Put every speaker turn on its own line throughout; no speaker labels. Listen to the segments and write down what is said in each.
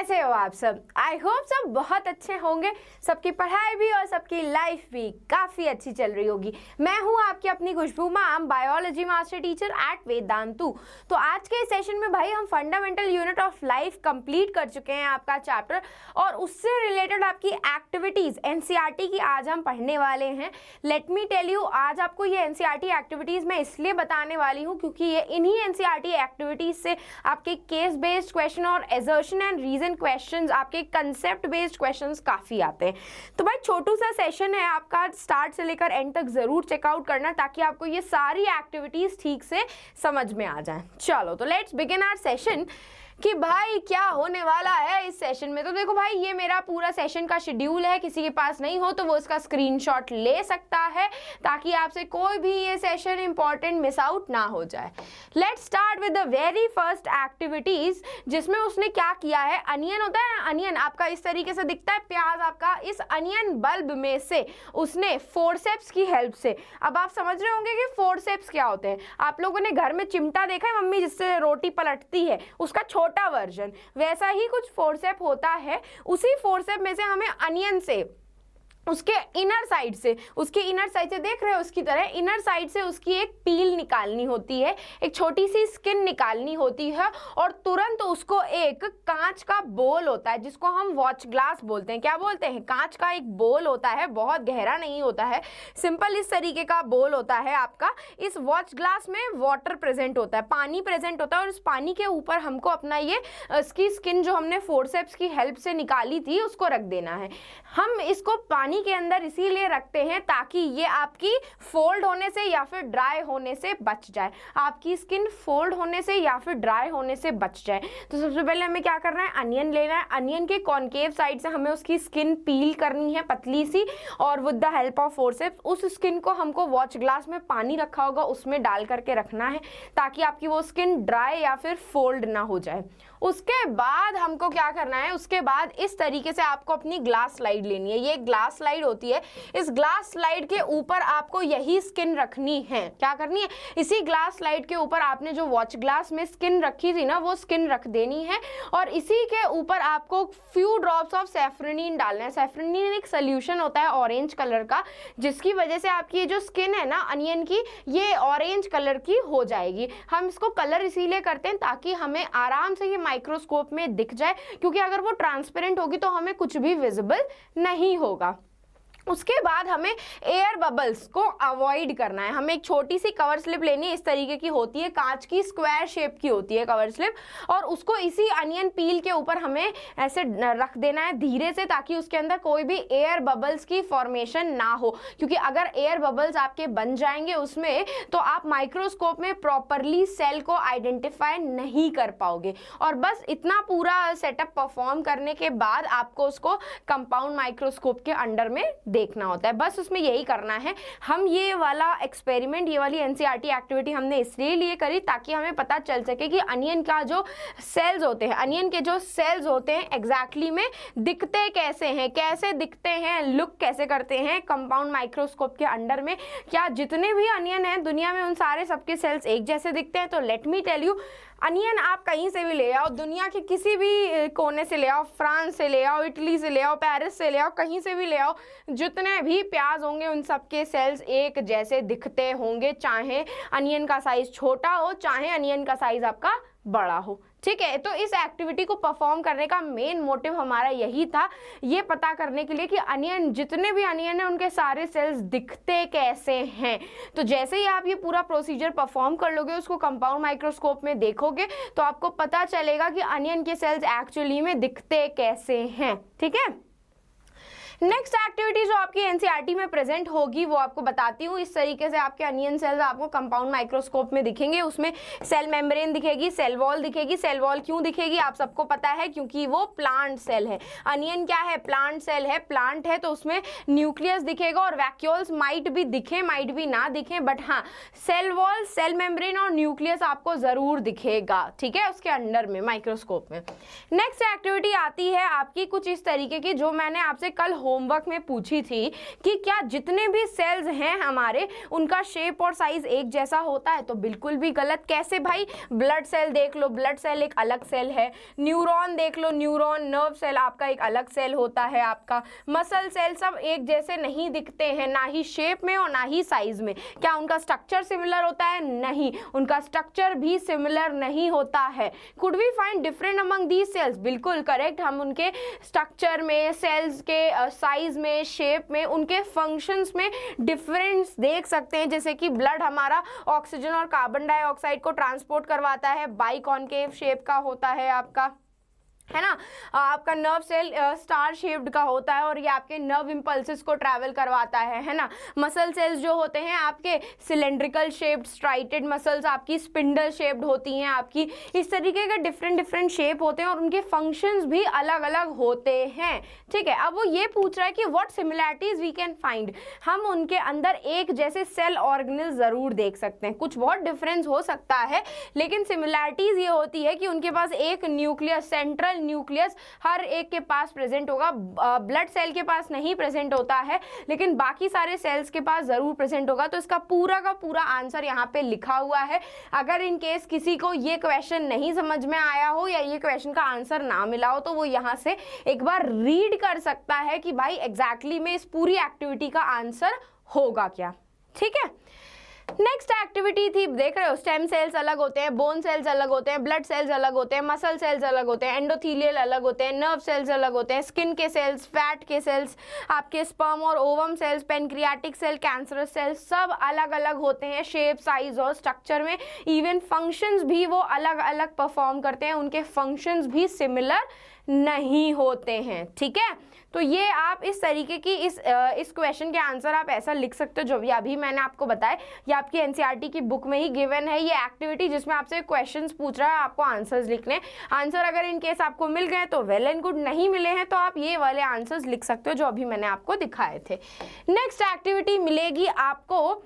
कैसे हो आप सब? आई होप सब बहुत अच्छे होंगे। सबकी पढ़ाई भी और सबकी लाइफ भी काफ़ी अच्छी चल रही होगी। मैं हूँ आपकी अपनी Khushboo ma'am, biology master teacher at Vedantu. तो आज के सेशन में भाई हम fundamental unit of life complete कर चुके हैं आपका चैप्टर, और उससे रिलेटेड आपकी एक्टिविटीज़ एनसीईआरटी की आज हम पढ़ने वाले हैं। लेट मी टेल यू, आज आपको ये एनसीईआरटी एक्टिविटीज़ मैं इसलिए बताने वाली हूँ क्योंकि ये इन्हीं एनसीईआरटी एक्टिविटीज़ से आपके केस बेस्ड क्वेश्चन और एजर्शन एंड रीजन क्वेश्चंस, आपके कंसेप्ट बेस्ड क्वेश्चंस काफ़ी आते हैं। तो भाई छोटू सा सेशन है आपका, स्टार्ट से लेकर एंड तक ज़रूर चेकआउट करना ताकि आपको ये सारी एक्टिविटीज़ ठीक से समझ में आ जाए। चलो तो लेट्स बिगिन आवर सेशन कि भाई क्या होने वाला है इस सेशन में। तो देखो भाई, ये मेरा पूरा सेशन का शेड्यूल है। किसी के पास नहीं हो तो वो इसका स्क्रीनशॉट ले सकता है ताकि आपसे कोई भी ये सेशन इंपॉर्टेंट मिस आउट ना हो जाए। Let's start with the very first activities, जिसमें उसने क्या किया है, अनियन होता है ना, अनियन आपका इस तरीके से दिखता है, प्याज आपका, इस अनियन बल्ब में से उसने फोर्सेप्स की हेल्प से, अब आप समझ रहे होंगे कि फोर्सेप्स क्या होते हैं। आप लोगों ने घर में चिमटा देखा है, मम्मी जिससे रोटी पलटती है, उसका छोटा वर्जन, वैसा ही कुछ फोर्सेप होता है। उसी फोर्सेप में से हमें अनियन से उसके इनर साइड से, उसके इनर साइड से देख रहे हो उसकी तरह, इनर साइड से उसकी एक पील निकालनी होती है, एक छोटी सी स्किन निकालनी होती है, और तुरंत उसको एक कांच का बोल होता है जिसको हम वॉच ग्लास बोलते हैं। क्या बोलते हैं? कांच का एक बोल होता है, बहुत गहरा नहीं होता है, सिंपल इस तरीके का बोल होता है आपका। इस वॉच ग्लास में वाटर प्रेजेंट होता है, पानी प्रेजेंट होता है, और उस पानी के ऊपर हमको अपना ये इसकी स्किन जो हमने फोर्सेप्स की हेल्प से निकाली थी उसको रख देना है। हम इसको पानी के अंदर इसीलिए रखते हैं ताकि ये आपकी फोल्ड होने से या फिर ड्राई होने से बच जाए, आपकी स्किन फोल्ड होने से या फिर ड्राई होने से बच जाए। तो सबसे पहले हमें क्या करना है, अनियन लेना है, अनियन के कॉनकेव साइड से हमें उसकी स्किन पील करनी है पतली सी, और with the help of forceps उस स्किन को हमको वॉच ग्लास में पानी रखा होगा उसमें डाल करके रखना है ताकि आपकी वो स्किन ड्राई या फिर फोल्ड ना हो जाए। उसके बाद हमको क्या करना है, उसके बाद इस तरीके से आपको अपनी ग्लास स्लाइड लेनी है। ये ग्लास स्लाइड होती है, इस ग्लास स्लाइड के ऊपर आपको यही स्किन रखनी है। क्या करनी है, इसी ग्लास स्लाइड के ऊपर आपने जो वॉच ग्लास में स्किन रखी थी ना, वो स्किन रख देनी है, और इसी के ऊपर आपको फ्यू ड्रॉप्स ऑफ सैफरनीन डालना है। सैफरनीन एक सोल्यूशन होता है ऑरेंज कलर का, जिसकी वजह से आपकी ये जो स्किन है ना अनियन की, ये ऑरेंज कलर की हो जाएगी। हम इसको कलर इसीलिए करते हैं ताकि हमें आराम से ये माइक्रोस्कोप में दिख जाए, क्योंकि अगर वो ट्रांसपेरेंट होगी तो हमें कुछ भी विजिबल नहीं होगा। उसके बाद हमें एयर बबल्स को अवॉइड करना है। हमें एक छोटी सी कवर स्लिप लेनी है, इस तरीके की होती है, कांच की स्क्वायर शेप की होती है कवर स्लिप, और उसको इसी अनियन पील के ऊपर हमें ऐसे रख देना है धीरे से ताकि उसके अंदर कोई भी एयर बबल्स की फॉर्मेशन ना हो, क्योंकि अगर एयर बबल्स आपके बन जाएंगे उसमें तो आप माइक्रोस्कोप में प्रॉपरली सेल को आइडेंटिफाई नहीं कर पाओगे। और बस इतना पूरा सेटअप परफॉर्म करने के बाद आपको उसको कंपाउंड माइक्रोस्कोप के अंडर में देखना होता है। बस उसमें यही करना है। हम ये वाला एक्सपेरिमेंट, ये वाली एनसीईआरटी एक्टिविटी हमने इसलिए लिए करी ताकि हमें पता चल सके कि अनियन का जो सेल्स होते हैं, अनियन के जो सेल्स होते हैं एग्जैक्टली में दिखते कैसे हैं, कैसे दिखते हैं, लुक कैसे करते हैं कंपाउंड माइक्रोस्कोप के अंडर में। क्या जितने भी अनियन हैं दुनिया में उन सारे सबके सेल्स एक जैसे दिखते हैं? तो let me tell you, onion आप कहीं से भी ले आओ, दुनिया के किसी भी कोने से ले आओ, फ्रांस से ले आओ, इटली से ले आओ, पेरिस से ले आओ, कहीं से भी ले आओ, जितने भी प्याज होंगे उन सब के सेल्स एक जैसे दिखते होंगे, चाहे अनियन का साइज छोटा हो चाहे अनियन का साइज आपका बड़ा हो। ठीक है, तो इस एक्टिविटी को परफॉर्म करने का मेन मोटिव हमारा यही था, ये पता करने के लिए कि अनियन, जितने भी अनियन हैं उनके सारे सेल्स दिखते कैसे हैं। तो जैसे ही आप ये पूरा प्रोसीजर परफॉर्म कर लोगे, उसको कंपाउंड माइक्रोस्कोप में देखोगे तो आपको पता चलेगा कि अनियन के सेल्स एक्चुअली में दिखते कैसे हैं। ठीक है, नेक्स्ट एक्टिविटी जो आपकी एनसीईआरटी में प्रेजेंट होगी वो आपको बताती हूँ। इस तरीके से आपके अनियन सेल्स आपको कंपाउंड माइक्रोस्कोप में दिखेंगे। उसमें सेल मेम्ब्रेन दिखेगी, सेल वॉल दिखेगी। सेल वॉल क्यों दिखेगी आप सबको पता है, क्योंकि वो प्लांट सेल है। अनियन क्या है? प्लांट सेल है, प्लांट है, तो उसमें न्यूक्लियस दिखेगा और वैक्यूल्स माइट भी दिखे माइट भी ना दिखे, बट हाँ सेल वॉल, सेल मेम्ब्रेन और न्यूक्लियस आपको जरूर दिखेगा। ठीक है, उसके अंडर में माइक्रोस्कोप में। नेक्स्ट एक्टिविटी आती है आपकी कुछ इस तरीके की, जो मैंने आपसे कल होमवर्क में पूछी थी कि क्या जितने भी सेल्स हैं हमारे उनका शेप और साइज एक जैसा होता है, तो बिल्कुल भी गलत। कैसे भाई? ब्लड सेल देख लो, ब्लड सेल एक अलग सेल है। न्यूरॉन देख लो, न्यूरॉन नर्व सेल आपका एक अलग सेल होता है। आपका मसल सेल सब एक जैसे नहीं दिखते हैं, ना ही शेप में और ना ही साइज में। क्या उनका स्ट्रक्चर सिमिलर होता है? नहीं, उनका स्ट्रक्चर भी सिमिलर नहीं होता है। Could we find different among these cells? बिल्कुल करेक्ट। हम उनके स्ट्रक्चर में, सेल्स के साइज में, शेप में, उनके फंक्शंस में डिफरेंस देख सकते हैं। जैसे कि ब्लड हमारा ऑक्सीजन और कार्बन डाइऑक्साइड को ट्रांसपोर्ट करवाता है, बाइकॉनकेव शेप का होता है आपका, है ना। आपका नर्व सेल स्टार शेप्ड का होता है और ये आपके नर्व इंपल्सेस को ट्रैवल करवाता है ना। मसल सेल्स जो होते हैं आपके सिलेंड्रिकल शेप्ड, स्ट्राइटेड मसल्स आपकी स्पिंडल शेप्ड होती हैं आपकी। इस तरीके के डिफरेंट शेप होते हैं और उनके फंक्शंस भी अलग अलग होते हैं, ठीक है। अब वो ये पूछ रहा है कि what similarities we can find. हम उनके अंदर एक जैसे सेल ऑर्गेनल जरूर देख सकते हैं, कुछ बहुत डिफरेंस हो सकता है, लेकिन सिमिलैरिटीज ये होती है कि उनके पास एक न्यूक्लियस, सेंट्रल न्यूक्लियस हर एक के पास प्रेजेंट होगा। ब्लड सेल के पास नहीं प्रेजेंट होता है, लेकिन बाकी सारे सेल्स के पास जरूर प्रेजेंट होगा। तो इसका पूरा का पूरा आंसर यहाँ पे लिखा हुआ है। अगर इन केस किसी को ये क्वेश्चन नहीं समझ में आया हो या ये क्वेश्चन का आंसर ना मिला हो, तो वो यहाँ से एक बार रीड कर सकता है कि भाई एग्जैक्टली में इस पूरी एक्टिविटी का आंसर होगा क्या, ठीक है। नेक्स्ट एक्टिविटी थी, देख रहे हो, स्टेम सेल्स अलग होते हैं, बोन सेल्स अलग होते हैं, ब्लड सेल्स अलग होते हैं, मसल सेल्स अलग होते हैं, एंडोथीलियल अलग होते हैं, नर्व सेल्स अलग होते हैं, स्किन के सेल्स, फैट के सेल्स, आपके स्पर्म और ovum cells, pancreatic cell, cancerous cells, सब अलग अलग होते हैं शेप, साइज और स्ट्रक्चर में। इवन फंक्शंस भी वो अलग अलग परफॉर्म करते हैं, उनके फंक्शंस भी सिमिलर नहीं होते हैं, ठीक है। तो ये आप इस तरीके की इस क्वेश्चन के आंसर आप ऐसा लिख सकते हो जो भी अभी मैंने आपको बताया। ये आपकी एनसीईआरटी की बुक में ही गिवन है ये एक्टिविटी, जिसमें आपसे क्वेश्चंस पूछ रहा है, आपको आंसर्स लिखने। आंसर अगर इन केस आपको मिल गए तो वेल एंड गुड, नहीं मिले हैं तो आप ये वाले आंसर्स लिख सकते हो जो अभी मैंने आपको दिखाए थे। नेक्स्ट एक्टिविटी मिलेगी आपको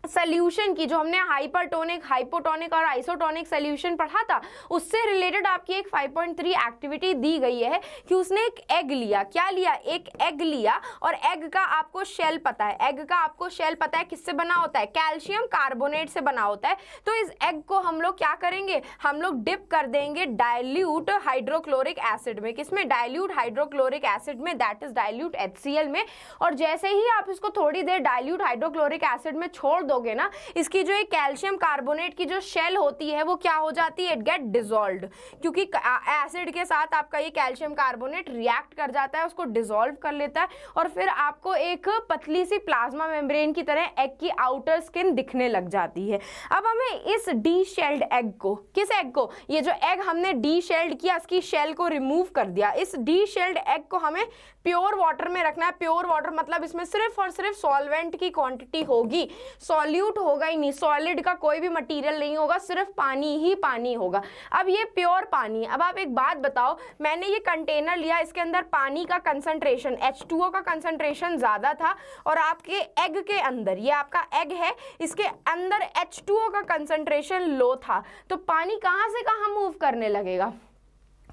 सोल्यूशन की, जो हमने हाइपरटोनिक, हाइपोटोनिक और आइसोटोनिक सोल्यूशन पढ़ा था, उससे रिलेटेड आपकी एक 5.3 एक्टिविटी दी गई है कि उसने एक एग लिया। क्या लिया? एक एग लिया, और एग का आपको शेल पता है। एग का आपको शेल पता है किससे बना होता है? कैल्शियम कार्बोनेट से बना होता है। तो इस एग को हम लोग क्या करेंगे? हम लोग डिप कर देंगे डाइल्यूट हाइड्रोक्लोरिक एसिड में। किसमें? डाइल्यूट हाइड्रोक्लोरिक एसिड में, दैट इज डाइल्यूट HCl में। और जैसे ही आप इसको थोड़ी देर डाइल्यूट हाइड्रोक्लोरिक एसिड में छोड़ दोगे ना, इसकी जो एक कैल्शियम कार्बोनेट की जो शेल होती है वो क्या हो जाती है? इट गेट डिसॉल्व्ड, क्योंकि एसिड के साथ आपका ये कैल्शियम कार्बोनेट रिएक्ट कर जाता है, उसको डिसॉल्व कर लेता है, और फिर आपको एक पतली सी प्लाज्मा मेम्ब्रेन की तरह एग की आउटर स्किन दिखने लग जाती है। अब हमें इस डी शेल्ड एग को, किस एग को? ये जो एग हमने डी शेल्ड किया, इसकी शेल को रिमूव कर दिया। इस डी शेल्ड एग को हमें प्योर वाटर में रखना है। प्योर वाटर मतलब इसमें सिर्फ और सिर्फ सॉल्वेंट की क्वांटिटी होगी, सॉल्यूट होगा ही नहीं, सॉलिड का कोई भी मटेरियल नहीं होगा, सिर्फ पानी ही पानी होगा। अब ये प्योर पानी है। अब आप एक बात बताओ, मैंने ये कंटेनर लिया, इसके अंदर पानी का कंसंट्रेशन, H2O का कंसंट्रेशन ज्यादा था, और आपके एग के अंदर, ये आपका एग है, इसके अंदर H2O का कंसंट्रेशन लो था, तो पानी कहां से कहां मूव करने लगेगा?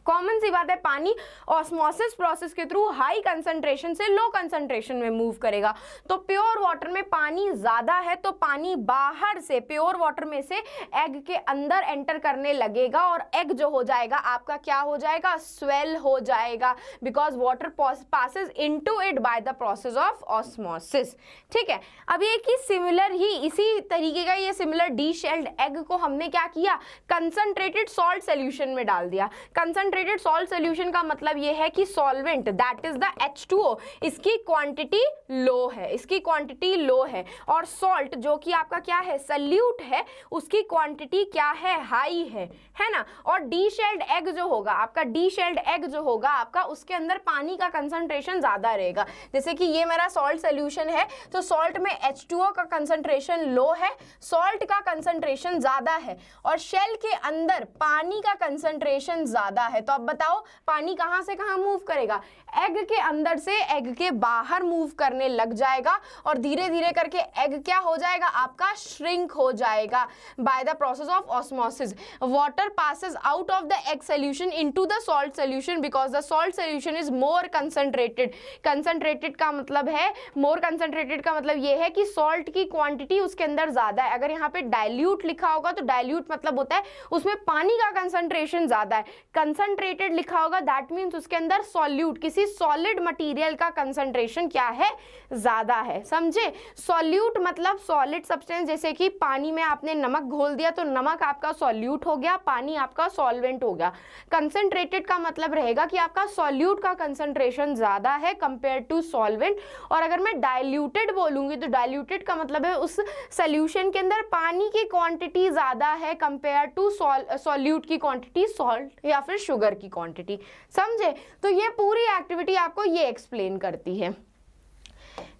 कॉमन सी बात है, पानी ऑस्मोसिस प्रोसेस के थ्रू हाई कंसंट्रेशन से लो कंसंट्रेशन में मूव करेगा। तो प्योर वाटर में पानी ज्यादा है, तो पानी बाहर से, प्योर वाटर में से एग के अंदर एंटर करने लगेगा, और एग जो हो जाएगा आपका क्या हो जाएगा? स्वेल हो जाएगा, because water passes into it by the process of osmosis, ठीक है। अब ये कि सिमिलर ही इसी तरीके का ये सिमिलर डी शेल्ड एग को हमने क्या किया? कंसंट्रेटेड सॉल्ट सोल्यूशन में डाल दिया। कंसंट्रेटेड सॉल्ट सोल्यूशन का मतलब ये है कि solvent, that is the H2O, इसकी क्वांटिटी लो है, इसकी क्वांटिटी लो है, और सॉल्ट जो कि आपका क्या है? सल्यूट है, उसकी क्वांटिटी क्या है? हाई है ना। और डी शेल्ड एग जो होगा आपका, डी शेल्ड एग जो होगा आपका, उसके अंदर पानी का कंसंट्रेशन ज्यादा रहेगा। जैसे कि ये मेरा सॉल्ट सोल्यूशन है, तो सॉल्ट में H2O का कंसंट्रेशन लो है, सॉल्ट का कंसंट्रेशन ज्यादा है, और शेल के अंदर पानी का कंसंट्रेशन ज्यादा है, तो अब बताओ पानी कहाँ से कहाँ मूव करेगा, एग के अंदर से एग के बाहर मूव करने लग जाएगा और धीरे धीरे करके एग क्या हो जाएगा आपका, श्रिंक हो जाएगा by the process of osmosis. Water passes out of the egg solution into the salt solution because the salt solution is more concentrated. Concentrated का मतलब है, मोर कंसंट्रेटेड का मतलब ये है कि सॉल्ट की क्वांटिटी उसके अंदर ज्यादा है। अगर यहाँ पे डाइल्यूट लिखा होगा तो डाइल्यूट मतलब होता है उसमें पानी का कंसंट्रेशन ज्यादा है। कंसंट्रेटेड लिखा होगा दैट मीन्स उसके अंदर सॉल्यूट, किसी सॉलिड मटेरियल का कंसंट्रेशन क्या है, ज्यादा है। समझे, सॉल्यूट मतलब सॉलिड सब्सटेंस, जैसे कि पानी में आपने नमक घोल दिया तो नमक आपका सॉल्यूट हो गया, पानी आपका सॉल्वेंट हो गया। कंसंट्रेटेड का मतलब रहेगा कि आपका सॉल्यूट का कंसंट्रेशन ज्यादा है कंपेयर टू सॉल्वेंट। और अगर मैं डाइल्यूटेड बोलूंगी तो डाइल्यूटेड का मतलब है उस सॉल्यूशन के अंदर पानी की क्वांटिटी ज्यादा है कंपेयर टू सॉल्यूट की क्वांटिटी, सॉल्ट या फिर शुगर की क्वांटिटी। समझे, तो ये पूरी एक्टिविटी आपको ये एक्सप्लेन करती है।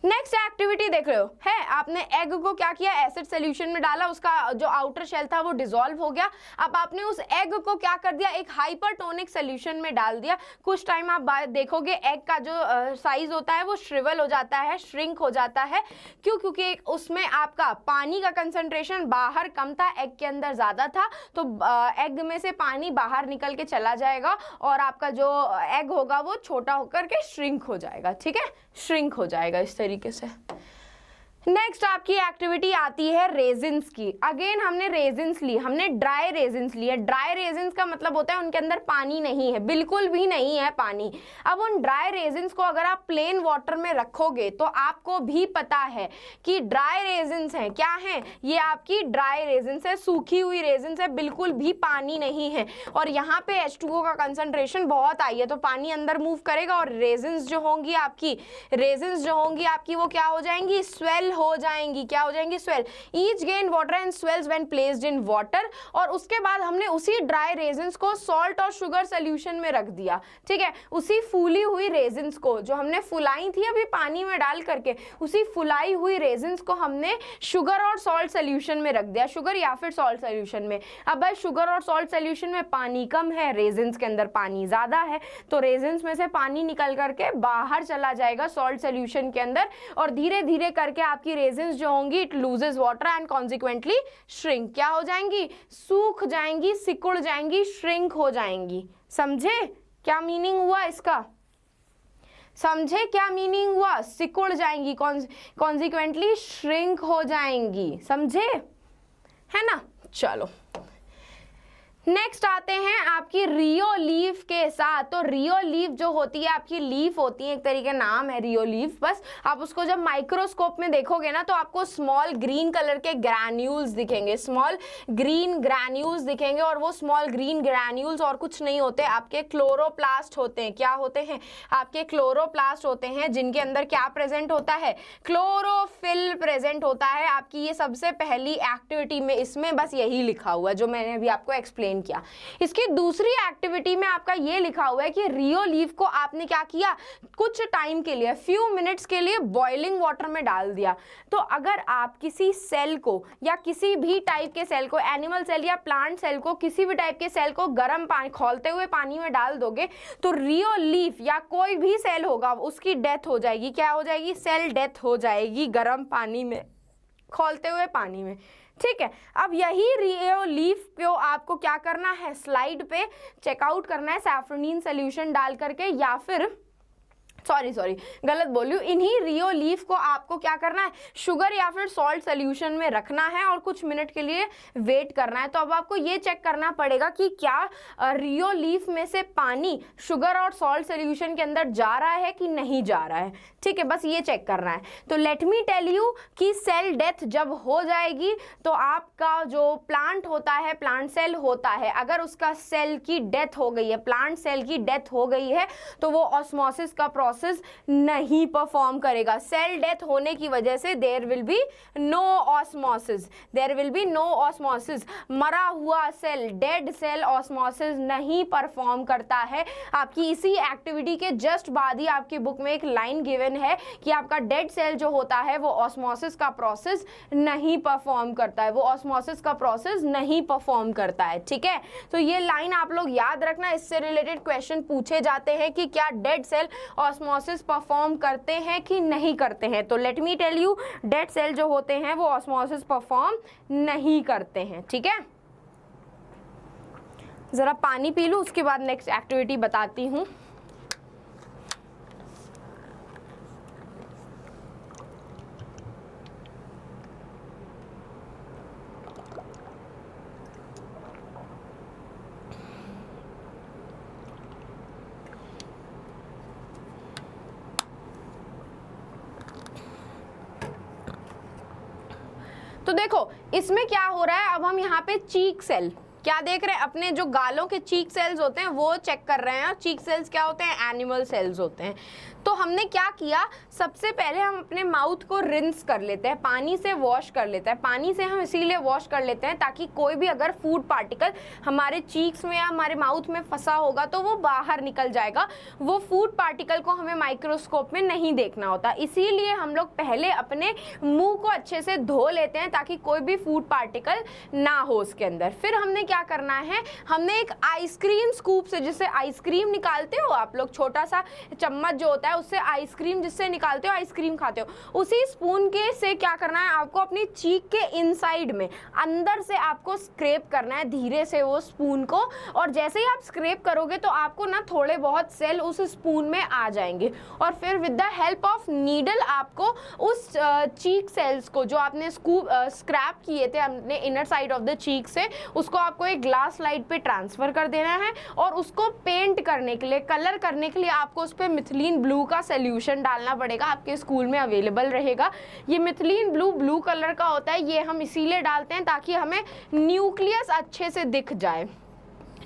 नेक्स्ट एक्टिविटी देख रहे हो, है आपने एग को क्या किया, एसिड सॉल्यूशन में डाला, उसका जो आउटर शेल था वो डिसॉल्व हो गया। अब आपने उस एग को क्या कर दिया, एक हाइपरटोनिक सॉल्यूशन में डाल दिया। कुछ टाइम आप देखोगे एग का जो साइज होता है वो श्रिवल हो जाता है, श्रिंक हो जाता है। क्यों, क्योंकि उसमें आपका पानी का कंसंट्रेशन बाहर कम था, एग के अंदर ज्यादा था, तो एग में से पानी बाहर निकल के चला जाएगा और आपका जो एग होगा वो छोटा होकर के श्रिंक हो जाएगा। ठीक है, श्रिंक हो जाएगा इस तरीके से। नेक्स्ट आपकी एक्टिविटी आती है रेजिन्स की। अगेन हमने रेजिन्स ली, हमने ड्राई रेजिन्स लिए। ड्राई रेजिन्स का मतलब होता है उनके अंदर पानी नहीं है, बिल्कुल भी नहीं है पानी। अब उन ड्राई रेजिन्स को अगर आप प्लेन वाटर में रखोगे तो आपको भी पता है कि ड्राई रेजिन्स हैं, क्या हैं, ये आपकी ड्राई रेजिन्स है, सूखी हुई रेजिन्स है, बिल्कुल भी पानी नहीं है। और यहाँ पे H2O का कंसंट्रेशन बहुत आई है तो पानी अंदर मूव करेगा और रेजिन्स जो होंगी आपकी वो क्या हो जाएंगी, स्वेल हो जाएंगी। क्या हो जाएंगी, swell. Each gain water and swells when placed in water. और उसके बाद हमने उसी ड्राई रेजिन्स को सॉल्ट और शुगर सोल्यूशन में रख दिया। ठीक है, उसी फूली हुई रेजिन्स को जो हमने फुलाई थी अभी पानी में डाल करके, उसी फुलाई हुई रेजिन्स को हमने शुगर और सॉल्ट सोल्यूशन में रख दिया, शुगर या फिर सॉल्ट सोल्यूशन में। अब भाई शुगर और सॉल्ट सोल्यूशन में पानी कम है, रेजिन्स के अंदर पानी ज्यादा है, तो रेजिन्स में से पानी निकल करके बाहर चला जाएगा सॉल्ट सोल्यूशन के अंदर और धीरे धीरे करके आपकी रेजिन्स जो होंगी it loses water and consequently shrink. क्या हो जाएंगी, सूख जाएंगी, सिकुड़ जाएंगी, श्रिंक हो जाएंगी। समझे क्या मीनिंग हुआ इसका, समझे क्या मीनिंग हुआ, सिकुड़ जाएंगी, कॉन्सिक्वेंटली श्रिंक हो जाएंगी। समझे, है ना। चलो नेक्स्ट आते हैं आपकी रियो लीफ के साथ। तो रियो लीफ जो होती है आपकी लीफ होती है, एक तरीके नाम है रियो लीफ। बस आप उसको जब माइक्रोस्कोप में देखोगे ना तो आपको स्मॉल ग्रीन कलर के ग्रैन्यूल्स दिखेंगे, स्मॉल ग्रीन ग्रैन्यूल्स दिखेंगे। और वो स्मॉल ग्रीन ग्रैन्यूल्स और कुछ नहीं होते, आपके क्लोरोप्लास्ट होते हैं। क्या होते हैं, आपके क्लोरोप्लास्ट होते हैं, जिनके अंदर क्या प्रेजेंट होता है, क्लोरोफिल प्रेजेंट होता है। आपकी ये सबसे पहली एक्टिविटी में इसमें बस यही लिखा हुआ है जो मैंने अभी आपको एक्सप्लेन किया। इसकी दूसरी एक्टिविटी में आपका ये लिखा हुआ है कि रियो लीफ को आपने क्या किया, कुछ टाइम के लिए, फ्यू मिनट्स के लिए बॉइलिंग वाटर में डाल दिया। तो अगर आप किसी सेल को या किसी भी टाइप के सेल को, एनिमल सेल या प्लांट सेल को, किसी भी टाइप के सेल को गर्म पानी, खौलते हुए पानी में डाल दोगे तो रियो लीफ या कोई भी सेल होगा उसकी डेथ हो जाएगी। क्या हो जाएगी, सेल डेथ हो जाएगी गर्म पानी में, खौलते हुए पानी में। ठीक है, अब यही रियो लीफ को आपको क्या करना है, स्लाइड पे चेकआउट करना है सैफ्रोनिन सोल्यूशन डाल करके, या फिर सॉरी गलत बोलूं, इन्हीं रियो लीफ को आपको क्या करना है, शुगर या फिर सॉल्ट सोल्यूशन में रखना है और कुछ मिनट के लिए वेट करना है। तो अब आपको ये चेक करना पड़ेगा कि क्या रियो लीफ में से पानी शुगर और सॉल्ट सोल्यूशन के अंदर जा रहा है कि नहीं जा रहा है। ठीक है, बस ये चेक करना है। तो लेट मी टेल यू कि सेल डेथ जब हो जाएगी तो आपका जो प्लांट होता है, प्लांट सेल होता है, अगर उसका सेल की डेथ हो गई है, प्लांट सेल की डेथ हो गई है, तो वो ऑस्मोसिस का प्रोसेस नहीं परफॉर्म करेगा। सेल डेथ होने की वजह से there will be no osmosis, there will be no osmosis. मरा हुआ सेल, डेड सेल ऑस्मोसिस नहीं परफॉर्म करता है। आपकी इसी एक्टिविटी के जस्ट बाद ही आपकी बुक में एक लाइन गिवन है कि आपका डेड सेल जो होता है वो ऑस्मोसिस का प्रोसेस नहीं परफॉर्म करता है, वो ऑस्मोसिस का प्रोसेस नहीं परफॉर्म करता है। ठीक है, तो ये लाइन आप लोग याद रखना, इससे रिलेटेड क्वेश्चन पूछे जाते हैं कि क्या डेड सेल ऑस्मोसिस परफॉर्म करते हैं कि नहीं करते हैं। तो let me tell you, dead cell जो होते हैं वो ऑस्मोसिस परफॉर्म नहीं करते हैं। ठीक है, जरा पानी पी लूं, उसके बाद नेक्स्ट एक्टिविटी बताती हूं। तो देखो इसमें क्या हो रहा है, अब हम यहाँ पे चीक सेल क्या देख रहे हैं, अपने जो गालों के चीक सेल्स होते हैं वो चेक कर रहे हैं। और चीक सेल्स क्या होते हैं, एनिमल सेल्स होते हैं। तो हमने क्या किया, सबसे पहले हम अपने माउथ को रिंस कर लेते हैं, पानी से वॉश कर लेते हैं। पानी से हम इसीलिए वॉश कर लेते हैं ताकि कोई भी अगर फूड पार्टिकल हमारे चीक्स में या हमारे माउथ में फंसा होगा तो वो बाहर निकल जाएगा। वो फूड पार्टिकल को हमें माइक्रोस्कोप में नहीं देखना होता, इसीलिए हम लोग पहले अपने मुंह को अच्छे से धो लेते हैं ताकि कोई भी फूड पार्टिकल ना हो उसके अंदर। फिर हमने क्या करना है, हमने एक आइसक्रीम स्कूप से, जिससे आइसक्रीम निकालते हो आप लोग, छोटा सा चम्मच जो होता है उससे आइसक्रीम जिससे निकालते हो, आइसक्रीम खाते हो, उसी स्पून के से क्या करना है, आपको अपनी चीक के इनसाइड में अंदर से आपको स्क्रैप करना है धीरे से वो स्पून को। और जैसे ही आप स्क्रैप करोगे तो आपको ना थोड़े बहुत सेल उस स्पून में आ जाएंगे। और फिर with the help of needle आपको उस चीक सेल्स को जो आपने स्क्रैप किए थे अपने inner side of the cheek से, उसको आपको एक ग्लास स्लाइड पे ट्रांसफर कर देना है। और उसको पेंट करने के लिए, कलर करने के लिए आपको उस पर मिथिलीन ब्लू का सोल्यूशन डालना पड़ेगा, आपके स्कूल में अवेलेबल रहेगा। ये मिथिलीन ब्लू कलर का होता है, ये हम इसीलिए डालते हैं ताकि हमें न्यूक्लियस अच्छे से दिख जाए,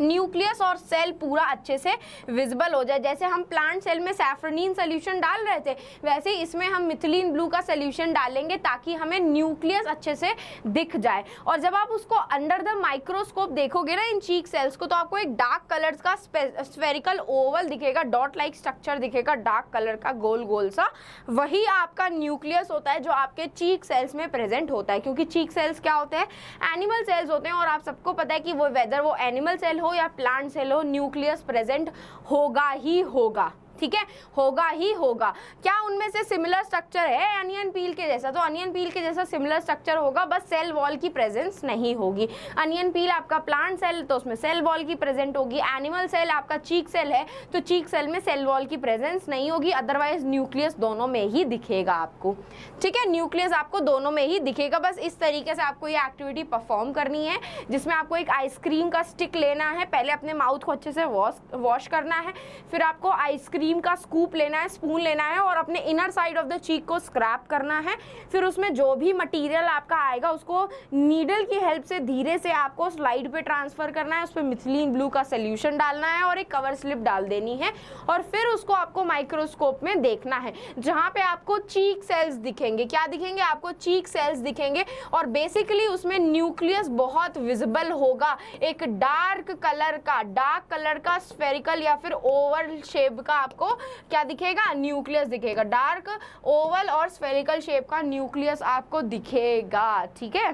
न्यूक्लियस और सेल पूरा अच्छे से विजिबल हो जाए। जैसे हम प्लांट सेल में सैफ्रोनिन सोल्यूशन डाल रहे थे, वैसे ही इसमें हम मिथिलीन ब्लू का सोल्यूशन डालेंगे ताकि हमें न्यूक्लियस अच्छे से दिख जाए। और जब आप उसको अंडर द माइक्रोस्कोप देखोगे ना इन चीक सेल्स को, तो आपको एक डार्क कलर्स का स्फेरिकल ओवल दिखेगा, डॉट लाइक स्ट्रक्चर दिखेगा डार्क कलर का, गोल गोल सा, वही आपका न्यूक्लियस होता है जो आपके चीक सेल्स में प्रेजेंट होता है। क्योंकि चीक सेल्स क्या होते हैं, एनिमल सेल्स होते हैं, और आप सबको पता है कि वो वेदर वो एनिमल सेल या प्लांट सेल हो, न्यूक्लियस प्रेजेंट होगा ही होगा। ठीक है, होगा ही होगा। क्या उनमें से सिमिलर स्ट्रक्चर है अनियन पील के जैसा? तो अनियन पील के जैसा सिमिलर स्ट्रक्चर होगा, बस सेल वॉल की प्रेजेंस नहीं होगी। अनियन पील आपका प्लांट सेल, तो उसमें सेल वॉल की प्रेजेंट होगी। एनिमल सेल आपका चीक सेल है, तो चीक सेल में सेल वॉल की प्रेजेंस नहीं होगी, अदरवाइज न्यूक्लियस दोनों में ही दिखेगा आपको। ठीक है, न्यूक्लियस आपको दोनों में ही दिखेगा। बस इस तरीके से आपको ये एक्टिविटी परफॉर्म करनी है, जिसमें आपको एक आइसक्रीम का स्टिक लेना है, पहले अपने माउथ को अच्छे से वॉश करना है, फिर आपको आइसक्रीम का स्कूप लेना है, स्पून लेना है, और अपने inner side of the cheek को स्क्रैप करना है। फिर उसमें जो भी मटेरियल आपका आएगा उसको नीडल की हेल्प से धीरे से आपको स्लाइड पे ट्रांसफर करना है, उस पर मिथिलीन ब्लू का सोल्यूशन डालना है और एक कवर स्लिप डाल देनी है। और फिर उसको आपको माइक्रोस्कोप में देखना है, जहां पे आपको चीक सेल्स दिखेंगे। क्या दिखेंगे? आपको चीक सेल्स दिखेंगे, और बेसिकली उसमें न्यूक्लियस बहुत विजिबल होगा, एक डार्क कलर का स्फेरिकल या फिर ओवल शेप का आपको क्या दिखेगा? न्यूक्लियस दिखेगा। डार्क ओवल और स्फेरिकल शेप का न्यूक्लियस आपको दिखेगा। ठीक है,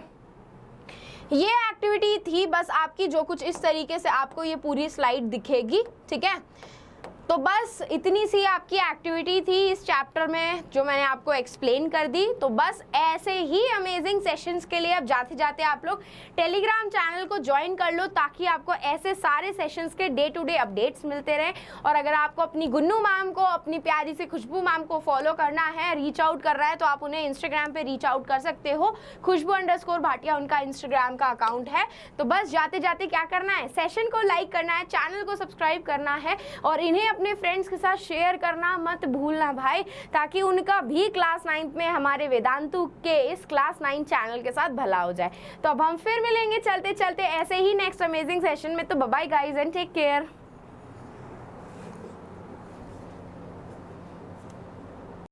ये एक्टिविटी थी बस आपकी, जो कुछ इस तरीके से आपको ये पूरी स्लाइड दिखेगी। ठीक है, तो बस इतनी सी आपकी एक्टिविटी थी इस चैप्टर में जो मैंने आपको एक्सप्लेन कर दी। तो बस ऐसे ही अमेजिंग सेशंस के लिए अब जाते जाते आप लोग टेलीग्राम चैनल को ज्वाइन कर लो, ताकि आपको ऐसे सारे सेशंस के डे टू डे अपडेट्स मिलते रहें। और अगर आपको अपनी गुन्नू मैम को, अपनी प्यारी सी खुशबू मैम को फॉलो करना है, रीच आउट करना है, तो आप उन्हें इंस्टाग्राम पे रीच आउट कर सकते हो। खुशबू_भाटिया उनका इंस्टाग्राम का अकाउंट है। तो बस जाते जाते क्या करना है, सेशन को लाइक करना है, चैनल को सब्सक्राइब करना है, और इन्हें अपने फ्रेंड्स के साथ शेयर करना मत भूलना भाई, ताकि उनका भी क्लास 9 में हमारे वेदांतु के इस क्लास 9 चैनल के साथ भला हो जाए। तो अब हम फिर मिलेंगे चलते चलते ऐसे ही नेक्स्ट अमेजिंग सेशन में। तो bye bye guys and take care.